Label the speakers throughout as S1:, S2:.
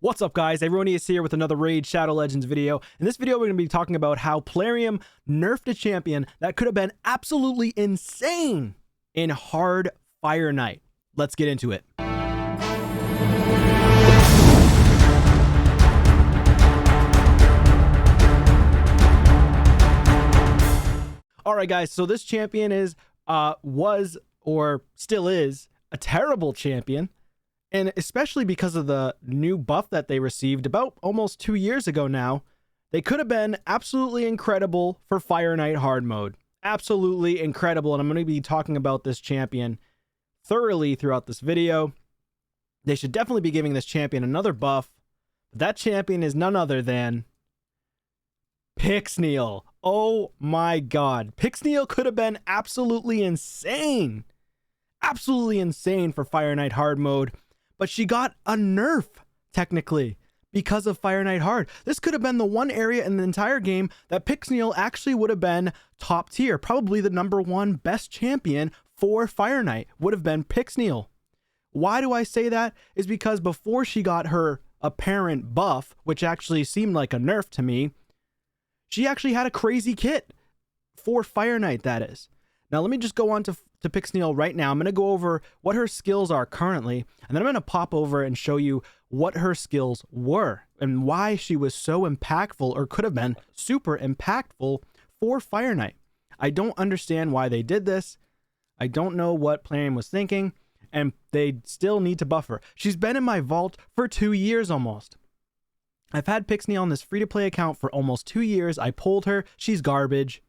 S1: What's up, guys? Aroneous here with another Raid Shadow Legends video. In this video, we're going to be talking about how Plarium nerfed a champion that could have been absolutely insane in hard Fire Knight. Let's get into it. Alright, guys, so this champion was or still is a terrible champion. And especially because of the new buff that they received about almost 2 years ago now, they could have been absolutely incredible for Fire Knight hard mode. Absolutely incredible. And I'm going to be talking about this champion thoroughly throughout this video. They should definitely be giving this champion another buff. That champion is none other than Pixneal. Oh my god. Pixneal could have been absolutely insane. Absolutely insane for Fire Knight hard mode. But she got a nerf, technically, because of Fire Knight Hard. This could have been the one area in the entire game that Pixneal actually would have been top tier. Probably the #1 best champion for Fire Knight would have been Pixneal. Why do I say that? Is because before she got her apparent buff, which actually seemed like a nerf to me, she actually had a crazy kit for Fire Knight, that is. Now, let me just go on to Pixneal right now. I'm going to go over what her skills are currently, and then I'm going to pop over and show you what her skills were and why she was so impactful, or could have been super impactful for Fire Knight. I don't understand why they did this. I don't know what Plarium was thinking, and they still need to buff her. She's been in my vault for 2 years almost. I've had Pixneal on this free-to-play account for almost 2 years. I pulled her. She's garbage.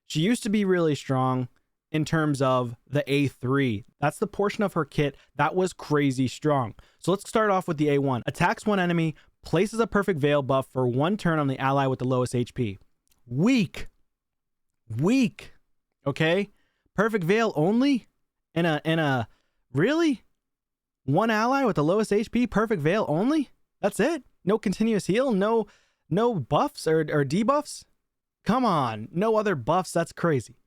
S1: She used to be really strong in terms of the A3. That's the portion of her kit that was crazy strong. So let's start off with the A1. Attacks one enemy, places a perfect veil buff for 1 turn on the ally with the lowest HP. Weak. Weak. Okay? Perfect veil only? In a really? 1 ally with the lowest HP, perfect veil only? That's it? No continuous heal? No buffs or debuffs? Come on, no other buffs. That's crazy.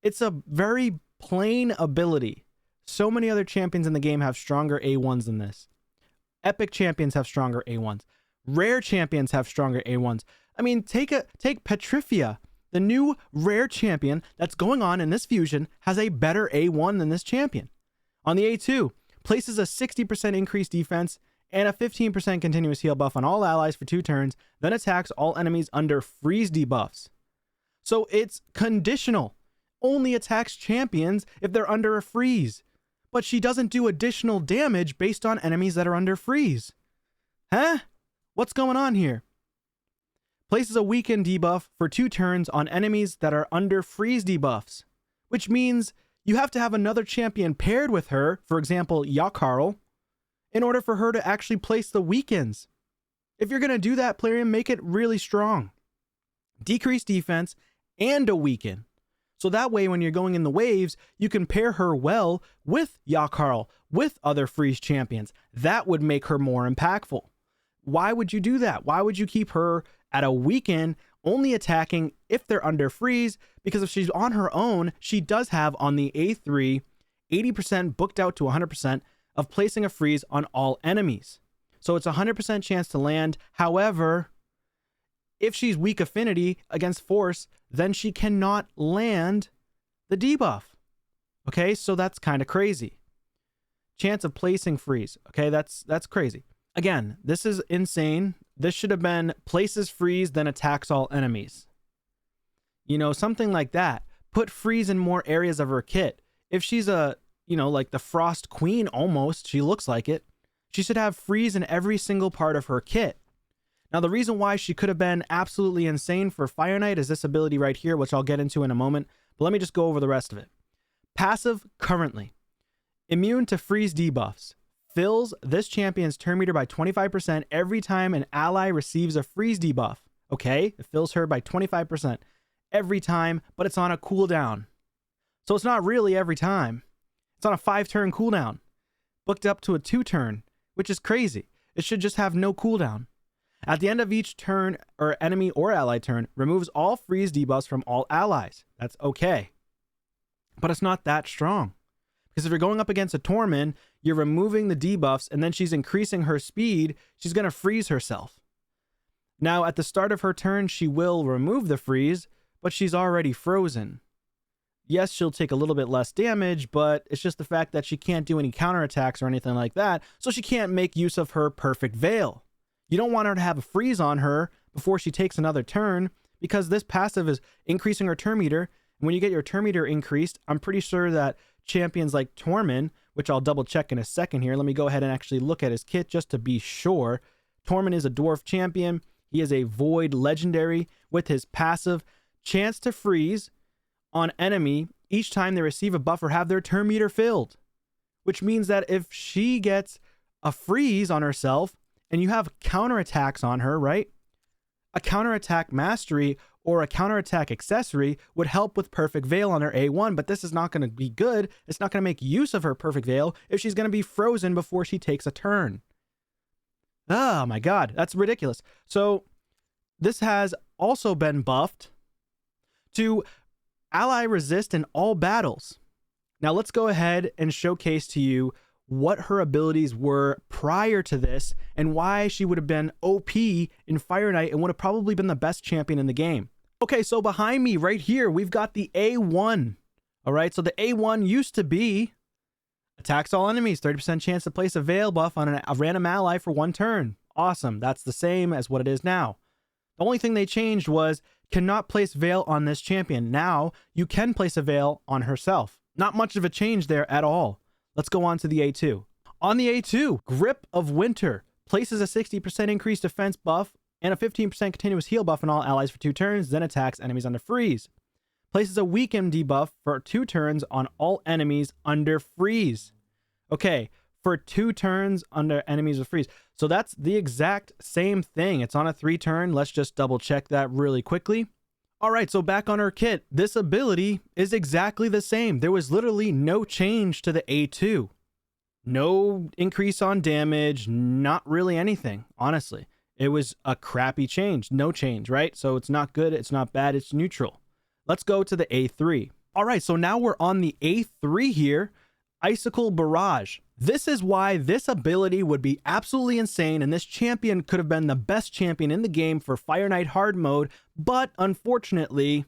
S1: It's a very plain ability. So many other champions in the game have stronger A1s than this. Epic champions have stronger A1s. Rare champions have stronger A1s. I mean, take Petrifia. The new rare champion that's going on in this fusion has a better A1 than this champion. On the A2, places a 60% increased defense and a 15% continuous heal buff on all allies for 2 turns, then attacks all enemies under freeze debuffs. So it's conditional. Only attacks champions if they're under a freeze. But she doesn't do additional damage based on enemies that are under freeze. Huh? What's going on here? Places a weaken debuff for 2 turns on enemies that are under freeze debuffs, which means you have to have another champion paired with her, for example, Yakarl, in order for her to actually place the weakens. If you're going to do that, Plarium, make it really strong. Decrease defense and a weaken. So that way, when you're going in the waves, you can pair her well with Yakarl, with other freeze champions. That would make her more impactful. Why would you do that? Why would you keep her at a weaken, only attacking if they're under freeze? Because if she's on her own, she does have on the A3, 80% booked out to 100% of placing a freeze on all enemies. So it's a 100% chance to land. However, if she's weak affinity against force, then she cannot land the debuff. Okay, so that's kind of crazy. Chance of placing freeze. Okay, that's crazy. Again, this is insane. This should have been places freeze, then attacks all enemies. You know, something like that. Put freeze in more areas of her kit. If she's a, you know, like the Frost Queen almost, she looks like it, she should have freeze in every single part of her kit. Now, the reason why she could have been absolutely insane for Fire Knight is this ability right here, which I'll get into in a moment. But let me just go over the rest of it. Passive currently. Immune to freeze debuffs. Fills this champion's turn meter by 25% every time an ally receives a freeze debuff. Okay, it fills her by 25% every time, but it's on a cooldown. So it's not really every time. It's on a 5-turn cooldown. Booked up to a 2-turn, which is crazy. It should just have no cooldown. At the end of each turn, or enemy or ally turn, removes all freeze debuffs from all allies. That's okay. But it's not that strong. Because if you're going up against a Torment, you're removing the debuffs and then she's increasing her speed. She's going to freeze herself. Now, at the start of her turn, she will remove the freeze, but she's already frozen. Yes, she'll take a little bit less damage, but it's just the fact that she can't do any counterattacks or anything like that, so she can't make use of her Perfect Veil. You don't want her to have a freeze on her before she takes another turn, because this passive is increasing her turn meter. And when you get your turn meter increased, I'm pretty sure that champions like Torment, which I'll double check in a second here. Let me go ahead and actually look at his kit just to be sure. Torment is a dwarf champion. He is a void legendary with his passive chance to freeze on enemy each time they receive a buff or have their turn meter filled, which means that if she gets a freeze on herself and you have counterattacks on her, right? A counterattack mastery or a counterattack accessory would help with Perfect Veil on her A1, but this is not going to be good. It's not going to make use of her Perfect Veil if she's going to be frozen before she takes a turn. Oh my God, that's ridiculous. So this has also been buffed to ally resist in all battles. Now let's go ahead and showcase to you what her abilities were prior to this and why she would have been OP in Fire Knight and would have probably been the best champion in the game. Okay, so behind me right here, we've got the A1. All right, so the A1 used to be attacks all enemies, 30% chance to place a Veil buff on a random ally for 1 turn. Awesome, that's the same as what it is now. The only thing they changed was cannot place Veil on this champion. Now you can place a Veil on herself. Not much of a change there at all. Let's go on to the A2. On the A2, Grip of Winter places a 60% increased defense buff and a 15% continuous heal buff on all allies for 2 turns, then attacks enemies under freeze. Places a weaken debuff for 2 turns on all enemies under freeze. Okay, for 2 turns under enemies with freeze. So that's the exact same thing. It's on a 3 turn. Let's just double check that really quickly. All right, so back on her kit, this ability is exactly the same. There was literally no change to the A2. No increase on damage, not really anything, honestly. It was a crappy change, no change, right? So it's not good, it's not bad, it's neutral. Let's go to the A3. All right, so now we're on the A3 here, Icicle Barrage. This is why this ability would be absolutely insane, and this champion could have been the best champion in the game for Fire Knight hard mode, but unfortunately,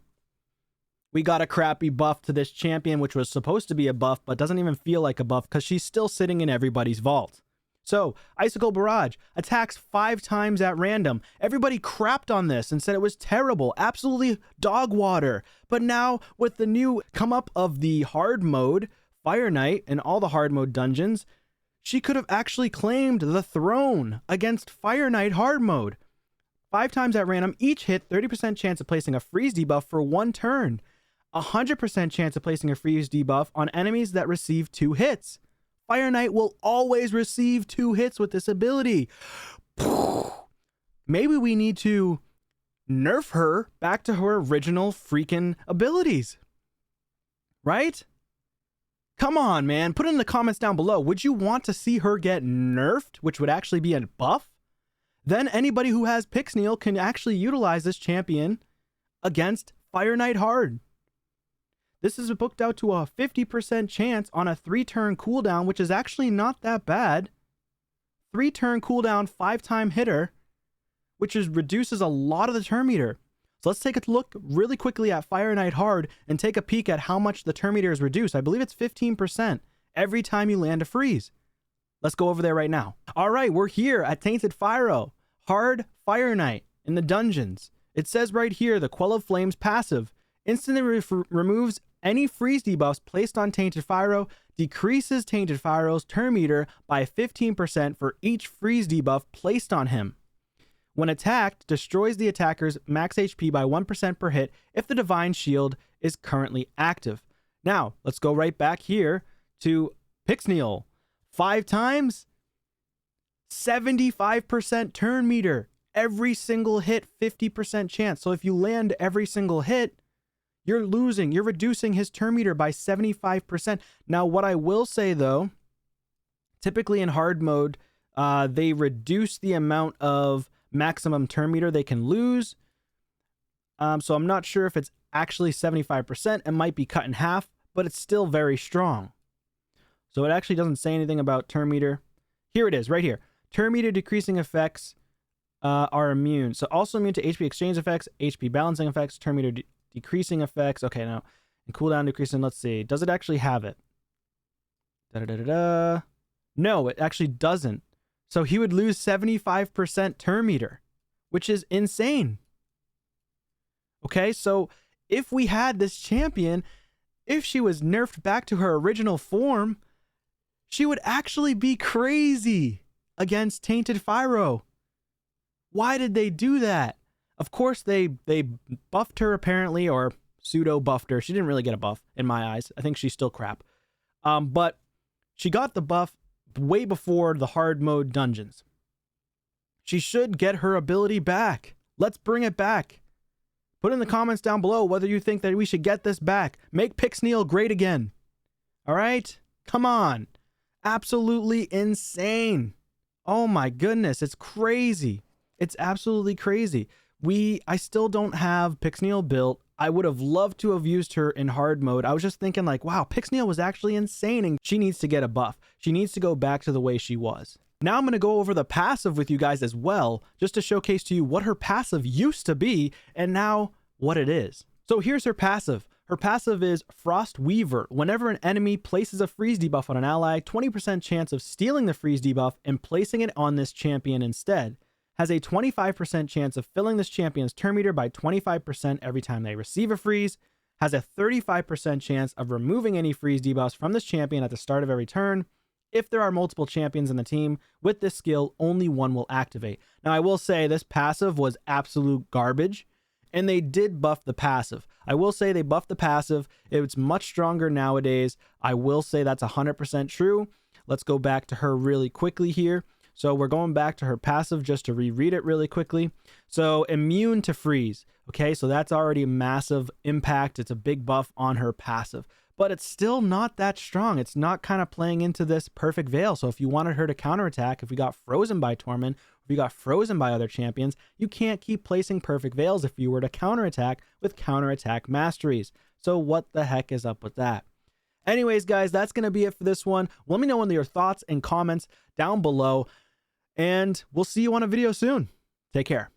S1: we got a crappy buff to this champion, which was supposed to be a buff, but doesn't even feel like a buff because she's still sitting in everybody's vault. So, Icicle Barrage attacks 5 times at random. Everybody crapped on this and said it was terrible, absolutely dog water. But now, with the new come up of the hard mode, Fire Knight and all the hard mode dungeons, she could have actually claimed the throne against Fire Knight hard mode. 5 times at random, each hit 30% chance of placing a freeze debuff for 1 turn. 100% chance of placing a freeze debuff on enemies that receive 2 hits. Fire Knight will always receive 2 hits with this ability. Maybe we need to nerf her back to her original freaking abilities. Right? Come on, man. Put it in the comments down below. Would you want to see her get nerfed, which would actually be a buff? Then anybody who has Pixneal can actually utilize this champion against Fire Knight hard. This is booked out to a 50% chance on a 3-turn cooldown, which is actually not that bad. 3-turn cooldown, 5-time hitter, which reduces a lot of the turn meter. So let's take a look really quickly at Fire Knight hard and take a peek at how much the turn meter is reduced. I believe it's 15% every time you land a freeze. Let's go over there right now. All right, we're here at Tainted Fyro, hard Fire Knight in the dungeons. It says right here, the Quell of Flames passive instantly removes any freeze debuffs placed on Tainted Fyro, decreases Tainted Fyro's turn meter by 15% for each freeze debuff placed on him. When attacked, destroys the attacker's max HP by 1% per hit if the Divine Shield is currently active. Now, let's go right back here to Pixneal. 5 times, 75% turn meter. Every single hit, 50% chance. So if you land every single hit, you're losing. You're reducing his turn meter by 75%. Now, what I will say, though, typically in hard mode, they reduce the amount of maximum turn meter they can lose. So I'm not sure if it's actually 75%. It might be cut in half, but it's still very strong. So it actually doesn't say anything about turn meter. Here it is, right here. Turn meter decreasing effects are immune. So also immune to HP exchange effects, HP balancing effects, turn meter decreasing effects. Okay, now, and cooldown decreasing. Let's see. Does it actually have it? Da-da-da-da-da. No, it actually doesn't. So he would lose 75% turn meter, which is insane. Okay, so if we had this champion, if she was nerfed back to her original form, she would actually be crazy against Tainted Fyro. Why did they do that? Of course, they buffed her apparently, or pseudo buffed her. She didn't really get a buff in my eyes. I think she's still crap. But she got the buff way before the hard mode dungeons. She should get her ability back. Let's bring it back. Put in the comments down below whether you think that we should get this back. Make Pixneal great again. All right? Come on. Absolutely insane. Oh my goodness. It's crazy. It's absolutely crazy. I still don't have Pixneal built. I would have loved to have used her in hard mode. I was just thinking like, wow, Pixneal was actually insane and she needs to get a buff. She needs to go back to the way she was. Now I'm going to go over the passive with you guys as well, just to showcase to you what her passive used to be and now what it is. So here's her passive. Her passive is Frost Weaver. Whenever an enemy places a freeze debuff on an ally, 20% chance of stealing the freeze debuff and placing it on this champion instead. Has a 25% chance of filling this champion's turn meter by 25% every time they receive a freeze. Has a 35% chance of removing any freeze debuffs from this champion at the start of every turn. If there are multiple champions in the team, with this skill, only one will activate. Now, I will say this passive was absolute garbage, and they did buff the passive. I will say they buffed the passive. It's much stronger nowadays. I will say that's 100% true. Let's go back to her really quickly here. So we're going back to her passive just to reread it really quickly. So immune to freeze. Okay, so that's already a massive impact. It's a big buff on her passive, but it's still not that strong. It's not kind of playing into this perfect veil. So if you wanted her to counterattack, if we got frozen by Tormund, if you got frozen by other champions, you can't keep placing perfect veils if you were to counterattack with counterattack masteries. So what the heck is up with that? Anyways, guys, that's going to be it for this one. Let me know in your thoughts and comments down below, and we'll see you on a video soon. Take care.